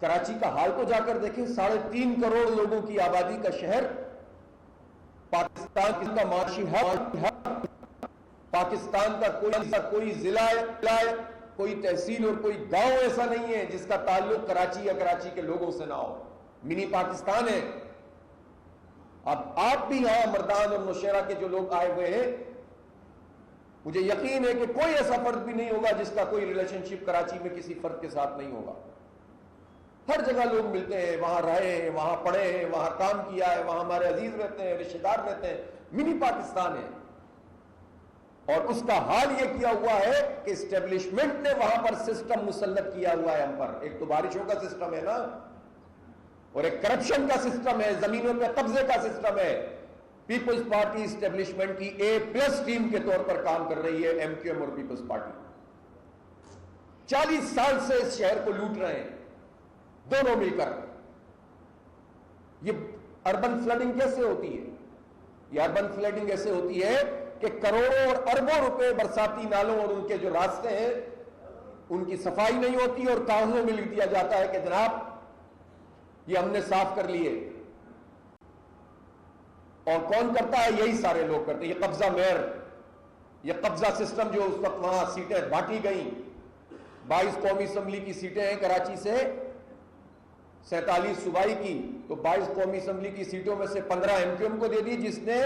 کراچی کا حال تو جا کر دیکھیں، 3.5 کروڑ لوگوں کی آبادی کا شہر، پاکستان کا معاشی ہب، پاکستان کا کوئی ضلع، کوئی تحصیل اور کوئی گاؤں ایسا نہیں ہے جس کا تعلق کراچی یا کراچی کے لوگوں سے نہ ہو، منی پاکستان ہے۔ اب آپ بھی یہاں مردان اور نوشہرہ کے جو لوگ آئے ہوئے ہیں، مجھے یقین ہے کہ کوئی ایسا فرد بھی نہیں ہوگا جس کا کوئی ریلیشن شپ کراچی میں کسی فرد کے ساتھ نہیں ہوگا۔ ہر جگہ لوگ ملتے ہیں، وہاں رہے ہیں، وہاں پڑھے ہیں، وہاں کام کیا ہے، وہاں ہمارے عزیز رہتے ہیں، رشتہ دار رہتے ہیں، منی پاکستان ہے۔ اور اس کا حال یہ کیا ہوا ہے کہ اسٹیبلشمنٹ نے وہاں پر سسٹم مسلط کیا ہوا ہے ہم پر۔ ایک تو بارشوں کا سسٹم ہے نا، اور ایک کرپشن کا سسٹم ہے، زمینوں پہ قبضے کا سسٹم ہے۔ پیپلز پارٹی اسٹیبلشمنٹ کی A+ ٹیم کے طور پر کام کر رہی ہے، MQM اور پیپلز پارٹی 40 سال سے اس شہر کو لوٹ رہے ہیں دونوں مل کر۔ یہ اربن فلڈنگ کیسے ہوتی ہے؟ یہ اربن فلڈنگ ایسے ہوتی ہے کہ کروڑوں اور اربوں روپے برساتی نالوں اور ان کے جو راستے ہیں ان کی صفائی نہیں ہوتی، اور کاغذوں میں لکھ دیا جاتا ہے کہ جناب یہ ہم نے صاف کر لیے۔ اور کون کرتا ہے؟ یہی سارے لوگ کرتے ہیں۔ یہ قبضہ مہر، یہ قبضہ سسٹم جو اس وقت وہاں سیٹیں بانٹی گئیں، 22 قومی اسمبلی کی سیٹیں ہیں کراچی سے، 47 صوبائی کی، تو 22 قومی اسمبلی کی سیٹوں میں سے 15 MQM کو دے دی، جس نے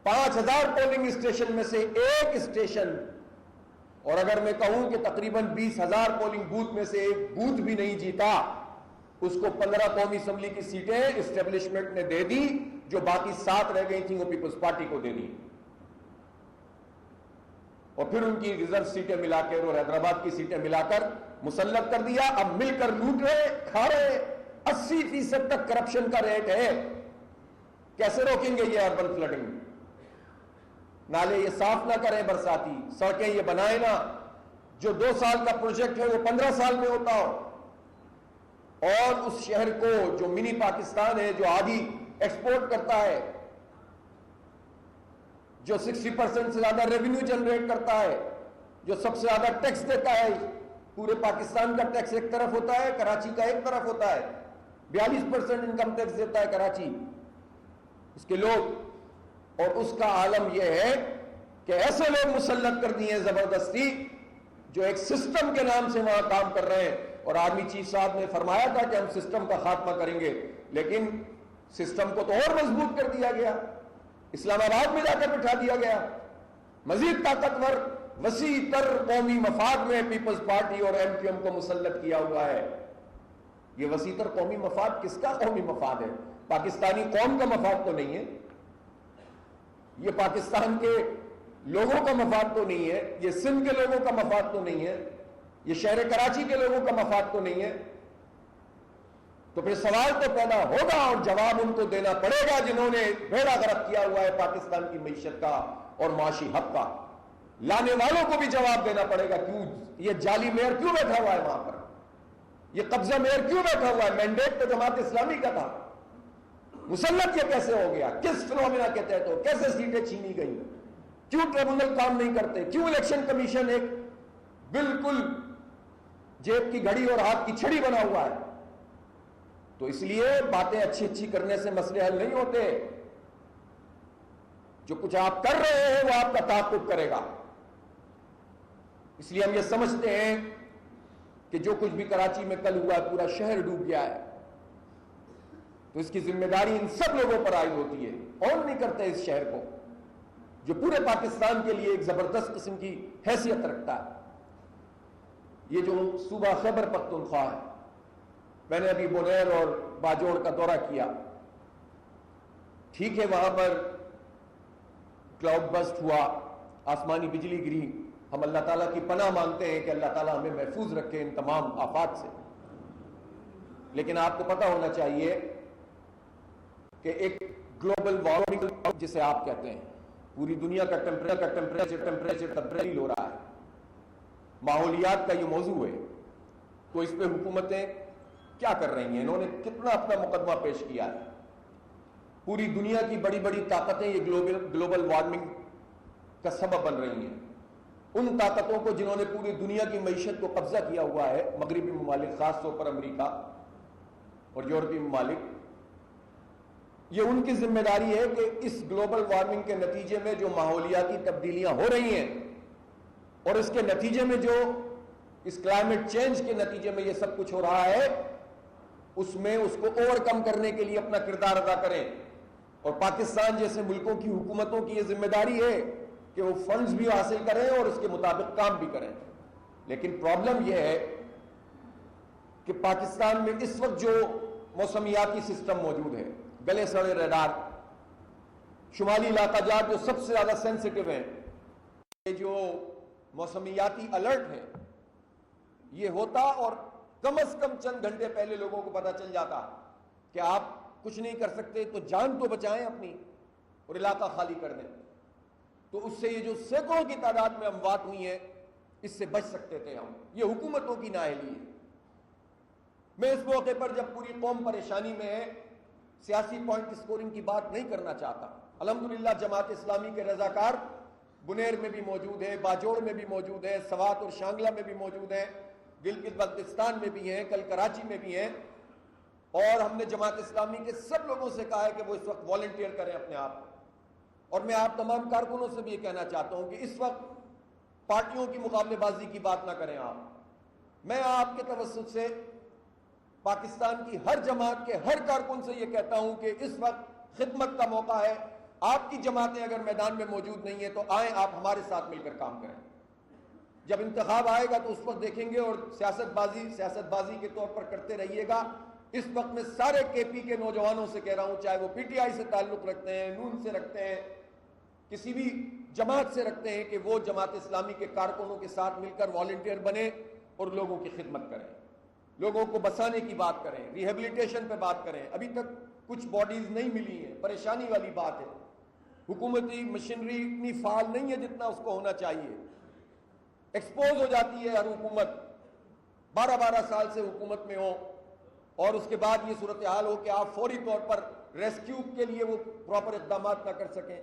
5000 پولنگ اسٹیشن میں سے ایک اسٹیشن، اور اگر میں کہوں کہ تقریباً 20,000 پولنگ بوتھ میں سے ایک بوتھ بھی نہیں جیتا، اس کو 15 قومی اسمبلی کی سیٹیں اسٹیبلشمنٹ نے دے دی، جو باقی 7 رہ گئی تھیں وہ پیپلز پارٹی کو دے دی، اور پھر ان کی ریزرو سیٹیں ملا کر اور حیدرآباد کی سیٹیں ملا کر مسلط کر دیا۔ اب مل کر لوٹ رہے، کھا رہے، 80% تک کرپشن کا ریٹ ہے۔ کیسے روکیں گے یہ اربن فلڈنگ؟ نالے یہ صاف نہ کریں برساتی، سڑکیں یہ بنائیں نہ، جو 2 سال کا پروجیکٹ ہے وہ 15 سال میں ہوتا ہو، اور اس شہر کو جو منی پاکستان ہے، جو آدھی ایکسپورٹ کرتا ہے، جو 60% سے زیادہ ریونیو جنریٹ کرتا ہے، جو سب سے زیادہ ٹیکس دیتا ہے، پورے پاکستان کا ٹیکس ایک طرف ہوتا ہے، کراچی کا ایک طرف ہوتا ہے، 42% انکم ٹیکس دیتا ہے کراچی، اس کے لوگ، اور اس کا عالم یہ ہے کہ ایسے لوگ مسلط کر دیے ہیں زبردستی، جو ایک سسٹم کے نام سے وہاں کام کر رہے ہیں۔ اور آرمی چیف صاحب نے فرمایا تھا کہ ہم سسٹم کا خاتمہ کریں گے، لیکن سسٹم کو تو اور مضبوط کر دیا گیا، اسلام آباد میں جا کر بٹھا دیا گیا۔ مزید طاقتور وسیع تر قومی مفاد میں پیپلز پارٹی اور MQM کو مسلط کیا ہوا ہے۔ یہ وسیع تر قومی مفاد کس کا قومی مفاد ہے؟ پاکستانی قوم کا مفاد تو نہیں ہے، یہ پاکستان کے لوگوں کا مفاد تو نہیں ہے، یہ سندھ کے لوگوں کا مفاد تو نہیں ہے، یہ شہر کراچی کے لوگوں کا مفاد تو نہیں ہے۔ تو پھر سوال تو پیدا ہوگا اور جواب ان کو دینا پڑے گا جنہوں نے بیڑا غرق کیا ہوا ہے پاکستان کی معیشت کا اور معاشی حق کا۔ لانے والوں کو بھی جواب دینا پڑے گا، کیوں یہ جعلی میئر کیوں بیٹھا ہوا ہے وہاں پر، یہ قبضہ میئر کیوں بیٹھا ہوا ہے؟ مینڈیٹ تو جماعت اسلامی کا تھا، مسلط یہ کیسے ہو گیا؟ کس فنومینا کے تحت ہو؟ کیسے سیٹیں چھینی گئیں؟ کیوں ٹریبونل کام نہیں کرتے؟ کیوں الیکشن کمیشن ایک بالکل جیب کی گھڑی اور ہاتھ کی چھڑی بنا ہوا ہے؟ تو اس لیے باتیں اچھی کرنے سے مسئلے حل نہیں ہوتے، جو کچھ آپ کر رہے ہیں وہ آپ کا تعاقب کرے گا۔ اس لیے ہم یہ سمجھتے ہیں کہ جو کچھ بھی کراچی میں کل ہوا ہے، پورا شہر ڈوب گیا ہے، تو اس کی ذمہ داری ان سب لوگوں پر عائد ہوتی ہے۔ کون نہیں کرتے اس شہر کو جو پورے پاکستان کے لیے ایک زبردست قسم کی حیثیت رکھتا ہے؟ یہ جو صوبہ خیبر پختونخوا ہے، میں نے ابھی بنیر اور باجوڑ کا دورہ کیا، ٹھیک ہے وہاں پر کلاؤڈ بسٹ ہوا، آسمانی بجلی گری، ہم اللہ تعالیٰ کی پناہ مانگتے ہیں کہ اللہ تعالیٰ ہمیں محفوظ رکھے ان تمام آفات سے، لیکن آپ کو پتہ ہونا چاہیے کہ ایک گلوبل وارمنگ جسے آپ کہتے ہیں، پوری دنیا کا ٹیمپریچر تبدیل ہو رہا ہے، ماحولیات کا یہ موضوع ہے، تو اس پہ حکومتیں کیا کر رہی ہیں؟ انہوں نے کتنا اپنا مقدمہ پیش کیا ہے؟ پوری دنیا کی بڑی بڑی طاقتیں یہ گلوبل وارمنگ کا سبب بن رہی ہیں، ان طاقتوں کو جنہوں نے پوری دنیا کی معیشت کو قبضہ کیا ہوا ہے، مغربی ممالک خاص طور پر امریکہ، اور یورپی ممالک، یہ ان کی ذمہ داری ہے کہ اس گلوبل وارمنگ کے نتیجے میں جو ماحولیاتی تبدیلیاں ہو رہی ہیں اور اس کے نتیجے میں جو اس کلائمیٹ چینج کے نتیجے میں یہ سب کچھ ہو رہا ہے، اس میں اس کو اوور کم کرنے کے لیے اپنا کردار ادا کریں. اور پاکستان جیسے ملکوں کی حکومتوں کی یہ ذمہ داری ہے کہ وہ فنڈز بھی حاصل کریں اور اس کے مطابق کام بھی کریں. لیکن پرابلم یہ ہے کہ پاکستان میں اس وقت جو موسمیاتی سسٹم موجود ہے، گلے سڑے ریڈار، شمالی علاقہ جات جو سب سے زیادہ سینسٹیو ہیں، یہ جو موسمیاتی الرٹ ہے یہ ہوتا اور کم از کم چند گھنٹے پہلے لوگوں کو پتہ چل جاتا کہ آپ کچھ نہیں کر سکتے تو جان تو بچائیں اپنی اور علاقہ خالی کر دیں. تو اس سے یہ جو سینکڑوں کی تعداد میں اموات ہوئی ہیں اس سے بچ سکتے تھے ہم. یہ حکومتوں کی نااہلی ہے. میں اس موقع پر جب پوری قوم پریشانی میں ہے سیاسی پوائنٹ اسکورنگ کی بات نہیں کرنا چاہتا. الحمدللہ جماعت اسلامی کے رضاکار بنیر میں بھی موجود ہے، باجوڑ میں بھی موجود ہے، سوات اور شانگلہ میں بھی موجود ہیں، گلگت بلتستان میں بھی ہیں، کل کراچی میں بھی ہیں. اور ہم نے جماعت اسلامی کے سب لوگوں سے کہا ہے کہ وہ اس وقت والنٹیئر کریں اپنے آپ کو. اور میں آپ تمام کارکنوں سے بھی یہ کہنا چاہتا ہوں کہ اس وقت پارٹیوں کی مقابلے بازی کی بات نہ کریں آپ. میں آپ کے توسط سے پاکستان کی ہر جماعت کے ہر کارکن سے یہ کہتا ہوں کہ اس وقت خدمت کا موقع ہے. آپ کی جماعتیں اگر میدان میں موجود نہیں ہیں تو آئیں آپ ہمارے ساتھ مل کر کام کریں. جب انتخاب آئے گا تو اس وقت دیکھیں گے. اور سیاست بازی کے طور پر کرتے رہیے گا. اس وقت میں سارے کے پی کے نوجوانوں سے کہہ رہا ہوں، چاہے وہ پی ٹی آئی سے تعلق رکھتے ہیں، نون سے رکھتے ہیں، کسی بھی جماعت سے رکھتے ہیں، کہ وہ جماعت اسلامی کے کارکنوں کے ساتھ مل کر والنٹیئر بنے اور لوگوں کی خدمت کریں، لوگوں کو بسانے کی بات کریں، ریہیبلیٹیشن پہ بات کریں. ابھی تک کچھ باڈیز نہیں ملی ہیں، پریشانی والی بات ہے. حکومتی مشینری اتنی فعال نہیں ہے جتنا اس کو ہونا چاہیے. ایکسپوز ہو جاتی ہے ہر حکومت، 12 سال سے حکومت میں ہو اور اس کے بعد یہ صورتحال ہو کہ آپ فوری طور پر ریسکیو کے لیے وہ پراپر اقدامات نہ کر سکیں،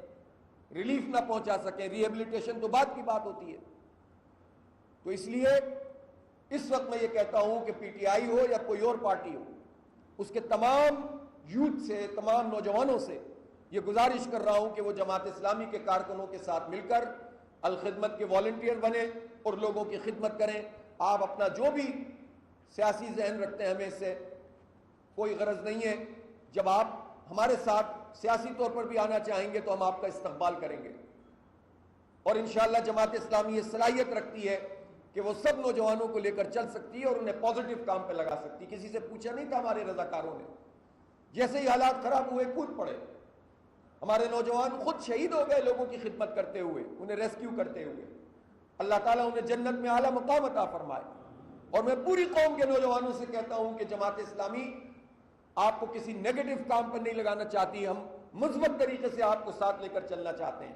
ریلیف نہ پہنچا سکیں، ریہیبلیٹیشن تو بعد کی بات ہوتی ہے. تو اس لیے اس وقت میں یہ کہتا ہوں کہ پی ٹی آئی ہو یا کوئی اور پارٹی ہو، اس کے تمام یوتھ سے، تمام نوجوانوں سے یہ گزارش کر رہا ہوں کہ وہ جماعت اسلامی کے کارکنوں کے ساتھ مل کر الخدمت کے والنٹیئر بنیں اور لوگوں کی خدمت کریں. آپ اپنا جو بھی سیاسی ذہن رکھتے ہیں ہمیں اس سے کوئی غرض نہیں ہے. جب آپ ہمارے ساتھ سیاسی طور پر بھی آنا چاہیں گے تو ہم آپ کا استقبال کریں گے. اور انشاءاللہ جماعت اسلامی یہ صلاحیت رکھتی ہے کہ وہ سب نوجوانوں کو لے کر چل سکتی ہے اور انہیں پازیٹیو کام پہ لگا سکتی. کسی سے پوچھا نہیں تھا ہمارے رضاکاروں نے، جیسے ہی حالات خراب ہوئے کود پڑے. ہمارے نوجوان خود شہید ہو گئے لوگوں کی خدمت کرتے ہوئے، انہیں ریسکیو کرتے ہوئے. اللہ تعالیٰ انہیں جنت میں اعلیٰ مقام عطا فرمائے. اور میں پوری قوم کے نوجوانوں سے کہتا ہوں کہ جماعت اسلامی آپ کو کسی نیگیٹو کام پر نہیں لگانا چاہتی، ہم مثبت طریقے سے آپ کو ساتھ لے کر چلنا چاہتے ہیں.